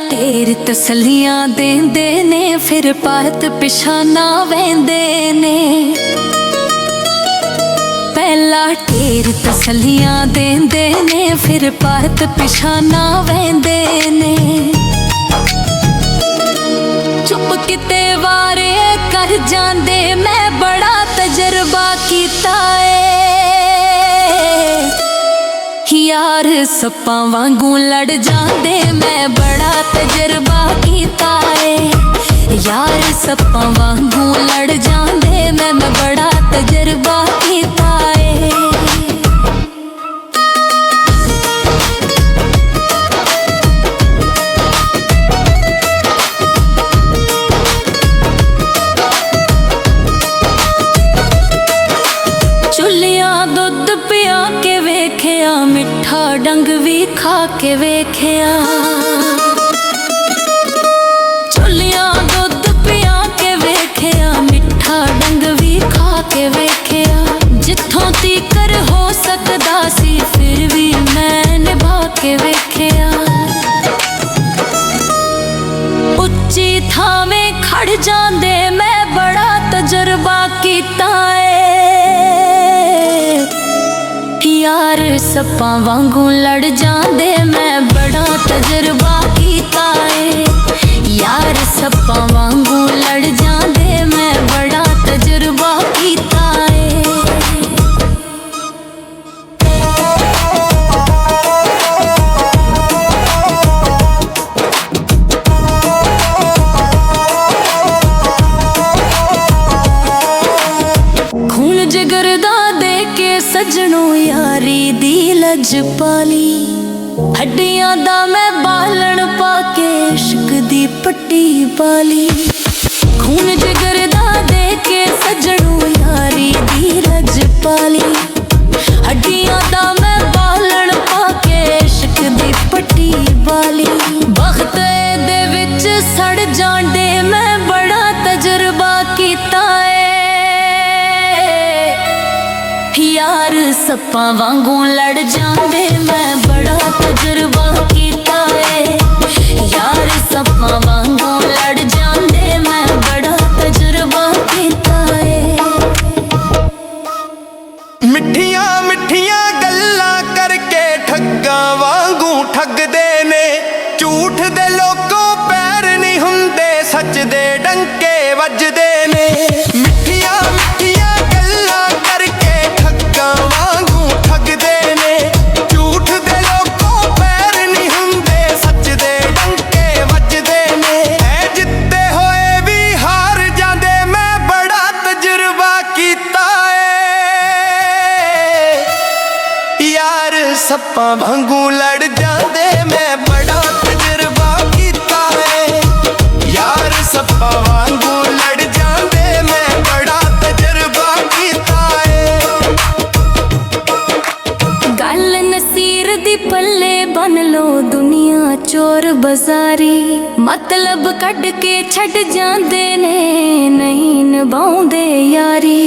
ढेर तसलियां देंदे ने फिर पात पिछाना वेंदे ने। पहला ढेर तसलियां देंदे ने फिर पात पिछाना वेंदे ने। चुप किते वारे कर जांदे मैं बड़ा तजर्बा कीता है। यार सप्पां वांगू लड़ जांदे मैं बड़ा तजर्बा कीता है। यार सप्पां वांगू लड़ जांदे मैं बड़ा तजर्बा कीता है। चुलियां दुध पिया के वेखिया मिठा डंग भी खा के वेखिया। चुलियां दुध पिया के वेखिया मिठा डंग भी खा के वेखिया। जिथों तीकर हो सकदा सी फिर भी मैं निभा के वेखिया। उच्ची थावें खड़ जांदे मैं बड़ा तजर्बा कीता है। यार सप्पां वांगू लड़ जांदे मैं बड़ा तजर्बा कीता है। यार सप्पां वांगू लड़ जांदे मैं बड़ा तजर्बा कीता है। खून जिगर दा दे के सजनों यारी दी लजपाली। हड्डियां दा मैं बालन पाके इश्क दी पट्टी पाली। खून जिगर दा दे के सजनों यारी दी लजपाली। हड्डियां दा मैं बालन पाके इश्क दी पट्टी पाली। बख्त दे विच सड़ जांदे मैं बड़ा तजर्बा कीता है। यार सप्पां वांगू लड़ जांदे मैं बड़ा तजर्बा कीता है। यार सप्पां वांगू लड़ जांदे मैं बड़ा तजर्बा कीता है। मिठियां मिठियां गल्लां करके ठग्गां वांगू ठगदे ने। झूठ दे लोकों पैर नहीं हुंदे सच दे डंके वजदे ने। मिठियां मिठियां गल्लां करके ठग्गां वांगू ठगदे ने। झूठ दे लोकों पैर नहीं हुंदे सच दे डंके वजदे ने। ऐ जित्ते होए भी हार जांदे मैं बड़ा तजर्बा कीता है। यार सप्पां वांगू लड़ जांदे मैं बड़ा तजर्बा कीता है। यार सप्पां वांगू लड़ जांदे मैं बड़ा तजर्बा कीता है। गल नसीर दी पल्ले बन लो दुनिया चोर बाजारी। मतलब कढ़ के छड़ जांदे ने नहीं निभाउंदे यारी।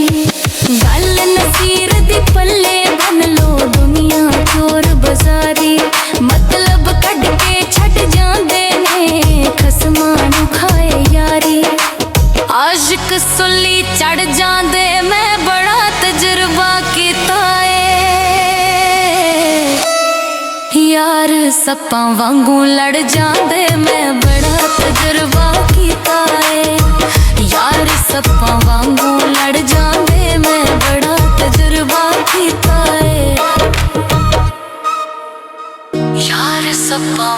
गल नसीर दी पल्ले बन लो दुनिया चोर बाजारी। मतलब कढ़ के छड़ जांदे ने खसमां नूं खाए यारी। आशिक सुली चढ़ जांदे मैं बड़ा तजर्बा कीता है। यार सप्पां वांगू लड़ जांदे मैं बड़ा तजर्बा कीता है। यार सप्पां वांगू लड़ जांदे मैं बड़ा तजर्बा कीता है। यार सप्पां